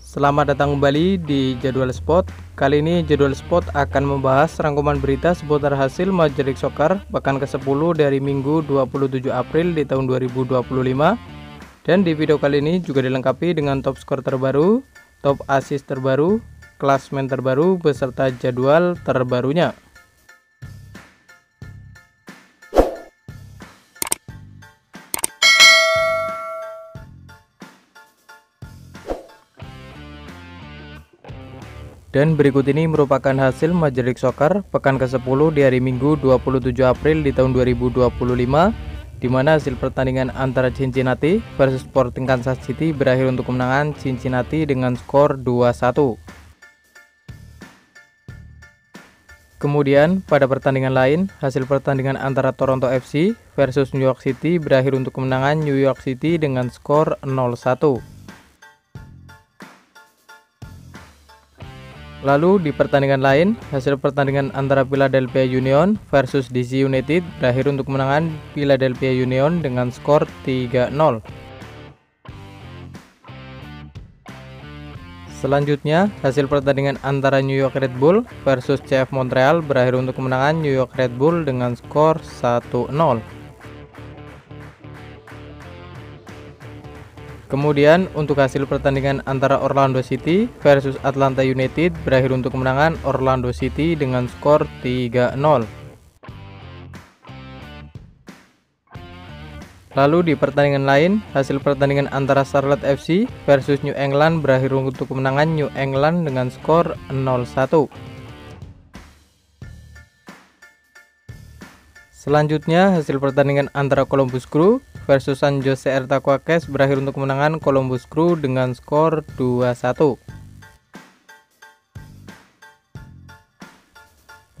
Selamat datang kembali di Jadwal Spot. Kali ini Jadwal Spot akan membahas rangkuman berita seputar hasil Major League Soccer pekan ke-10 dari Minggu 27 April di tahun 2025. Dan di video kali ini juga dilengkapi dengan top skor terbaru, top assist terbaru, klasmen terbaru beserta jadwal terbarunya. Dan berikut ini merupakan hasil Major League Soccer pekan ke-10 di hari Minggu 27 April di tahun 2025, di mana hasil pertandingan antara Cincinnati versus Sporting Kansas City berakhir untuk kemenangan Cincinnati dengan skor 2-1. Kemudian pada pertandingan lain, hasil pertandingan antara Toronto FC versus New York City berakhir untuk kemenangan New York City dengan skor 0-1. Lalu di pertandingan lain, hasil pertandingan antara Philadelphia Union versus DC United berakhir untuk kemenangan Philadelphia Union dengan skor 3-0. Selanjutnya, hasil pertandingan antara New York Red Bull versus CF Montreal berakhir untuk kemenangan New York Red Bull dengan skor 1-0. Kemudian untuk hasil pertandingan antara Orlando City versus Atlanta United berakhir untuk kemenangan Orlando City dengan skor 3-0. Lalu di pertandingan lain, hasil pertandingan antara Charlotte FC versus New England berakhir untuk kemenangan New England dengan skor 0-1. Selanjutnya, hasil pertandingan antara Columbus Crew versus San Jose Earthquakes berakhir untuk kemenangan Columbus Crew dengan skor 2-1.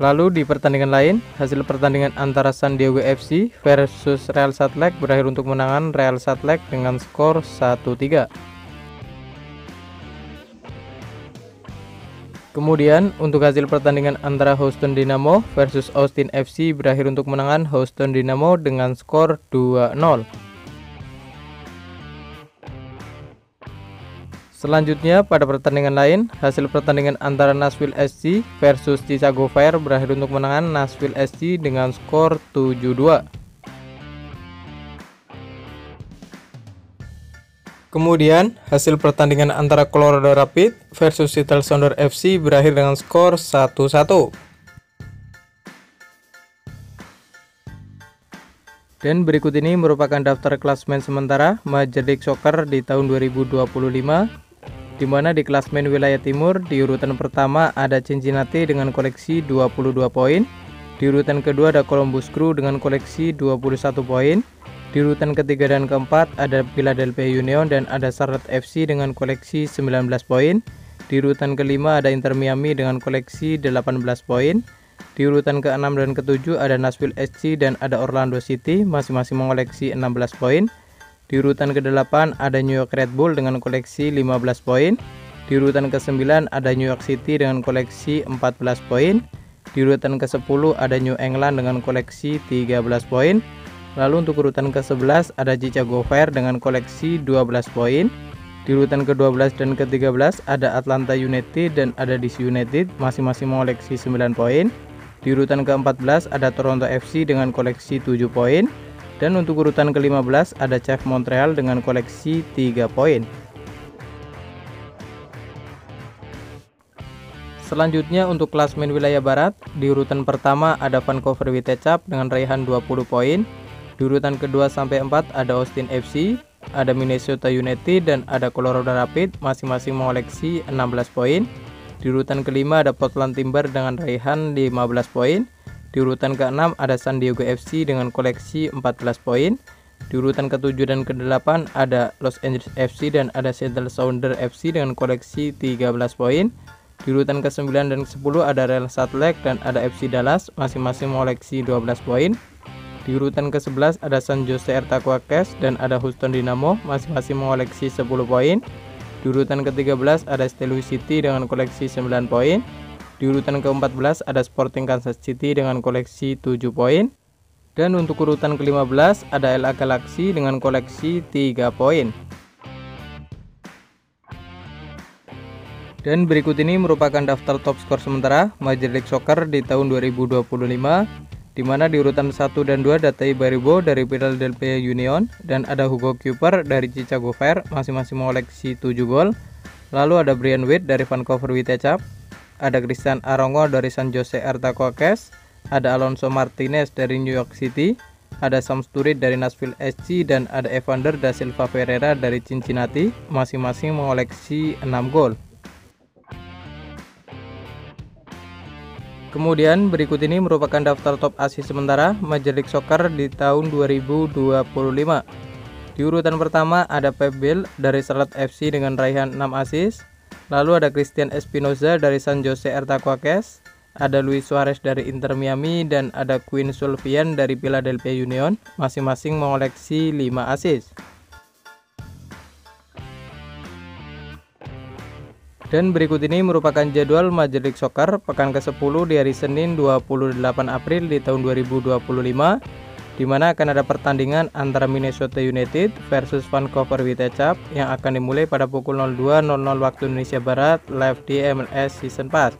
Lalu di pertandingan lain, hasil pertandingan antara San Diego FC versus Real Salt Lake berakhir untuk kemenangan Real Salt Lake dengan skor 1-3. Kemudian untuk hasil pertandingan antara Houston Dynamo versus Austin FC berakhir untuk kemenangan Houston Dynamo dengan skor 2-0. Selanjutnya pada pertandingan lain, hasil pertandingan antara Nashville SC versus Chicago Fire berakhir untuk kemenangan Nashville SC dengan skor 7-2. Kemudian, hasil pertandingan antara Colorado Rapids versus Seattle Sounders FC berakhir dengan skor 1-1. Dan berikut ini merupakan daftar klasmen sementara Major League Soccer di tahun 2025, di mana di klasmen wilayah timur di urutan pertama ada Cincinnati dengan koleksi 22 poin, di urutan kedua ada Columbus Crew dengan koleksi 21 poin. Di urutan ketiga dan keempat ada Philadelphia Union dan ada Charlotte FC dengan koleksi 19 poin. Di urutan kelima ada Inter Miami dengan koleksi 18 poin. Di urutan ke-6 dan ke-7 ada Nashville SC dan ada Orlando City masing-masing mengoleksi 16 poin. Di urutan ke-8 ada New York Red Bull dengan koleksi 15 poin. Di urutan ke-9 ada New York City dengan koleksi 14 poin. Di urutan ke-10 ada New England dengan koleksi 13 poin. Lalu untuk urutan ke-11 ada Chicago Fire dengan koleksi 12 poin. Di urutan ke-12 dan ke-13 ada Atlanta United dan ada DC United masing-masing mengoleksi 9 poin. Di urutan ke-14 ada Toronto FC dengan koleksi 7 poin. Dan untuk urutan ke-15 ada CF Montreal dengan koleksi 3 poin. Selanjutnya untuk klasmen wilayah barat, di urutan pertama ada Vancouver Whitecaps dengan raihan 20 poin. Di urutan kedua sampai 4 ada Austin FC, ada Minnesota United dan ada Colorado Rapids masing-masing mengoleksi 16 poin. Di urutan kelima ada Portland Timber dengan raihan 15 poin. Di urutan ke-6 ada San Diego FC dengan koleksi 14 poin. Di urutan ke-7 dan ke-8 ada Los Angeles FC dan ada Seattle Sounders FC dengan koleksi 13 poin. Di urutan ke-9 dan ke-10 ada Real Salt Lake dan ada FC Dallas masing-masing mengoleksi 12 poin. Di urutan ke-11 ada San Jose Earthquakes dan ada Houston Dynamo masing-masing mengoleksi 10 poin. Di urutan ke-13 ada St. Louis City dengan koleksi 9 poin. Di urutan ke-14 ada Sporting Kansas City dengan koleksi 7 poin. Dan untuk urutan ke-15 ada LA Galaxy dengan koleksi 3 poin. Dan berikut ini merupakan daftar top skor sementara Major League Soccer di tahun 2025, di mana di urutan 1 dan 2 ada Tay Baribo dari Philadelphia Union dan ada Hugo Cooper dari Chicago Fire, masing-masing mengoleksi 7 gol. Lalu ada Brian Witt dari Vancouver Whitechapel, ada Christian Arongo dari San Jose Earthquakes, ada Alonso Martinez dari New York City, ada Sam Sturridge dari Nashville SC, dan ada Evander da Silva Pereira dari Cincinnati, masing-masing mengoleksi 6 gol. Kemudian berikut ini merupakan daftar top assist sementara Major League Soccer di tahun 2025. Di urutan pertama ada Pep Biel dari Charlotte FC dengan raihan 6 assist. Lalu ada Christian Espinoza dari San Jose Earthquakes, ada Luis Suarez dari Inter Miami, dan ada Quinn Sullivan dari Philadelphia Union, masing-masing mengoleksi 5 assist. Dan berikut ini merupakan jadwal Major League Soccer pekan ke-10 di hari Senin 28 April di tahun 2025, di mana akan ada pertandingan antara Minnesota United versus Vancouver Whitechapel yang akan dimulai pada pukul 02.00 waktu Indonesia Barat live di MLS Season Pass.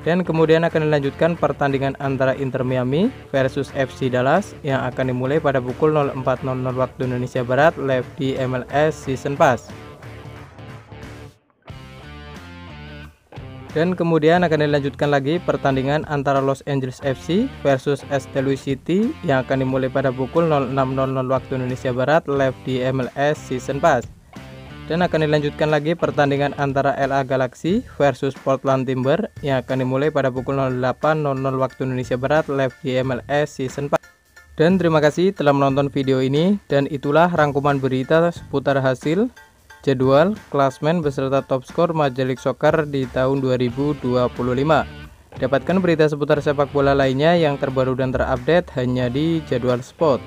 Dan kemudian akan dilanjutkan pertandingan antara Inter Miami versus FC Dallas yang akan dimulai pada pukul 04.00 waktu Indonesia Barat live di MLS Season Pass. Dan kemudian akan dilanjutkan lagi pertandingan antara Los Angeles FC versus St. Louis City yang akan dimulai pada pukul 06.00 waktu Indonesia Barat live di MLS Season Pass. Dan akan dilanjutkan lagi pertandingan antara LA Galaxy versus Portland Timber yang akan dimulai pada pukul 08.00 waktu Indonesia Barat live di MLS Season Pass. Dan terima kasih telah menonton video ini, dan itulah rangkuman berita seputar hasil, jadwal, klasmen beserta top skor Major League Soccer di tahun 2025. Dapatkan berita seputar sepak bola lainnya yang terbaru dan terupdate hanya di Jadwal Sport.